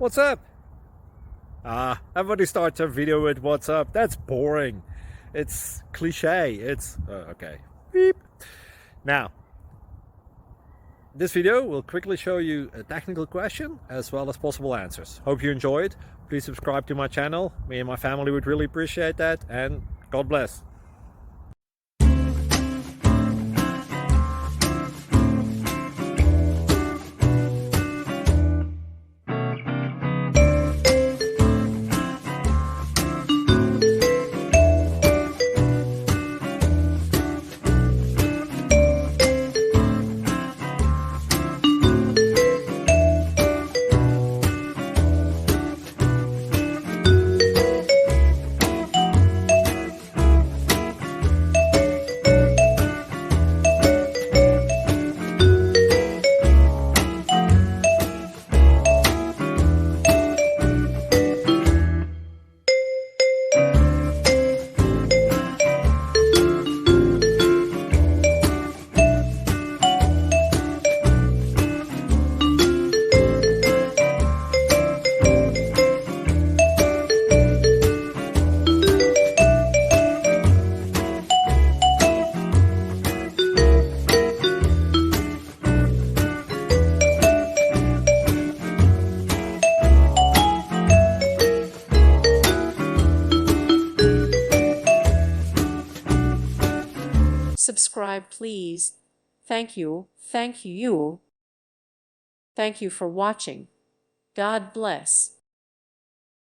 What's up? Everybody starts a video with what's up. That's boring. It's cliche. It's okay. Beep. Now, this video will quickly show you a technical question as well as possible answers. Hope you enjoy it. Please subscribe to my channel. Me and my family would really appreciate that, and God bless. Subscribe, please. Thank you. Thank you. Thank you for watching. God bless.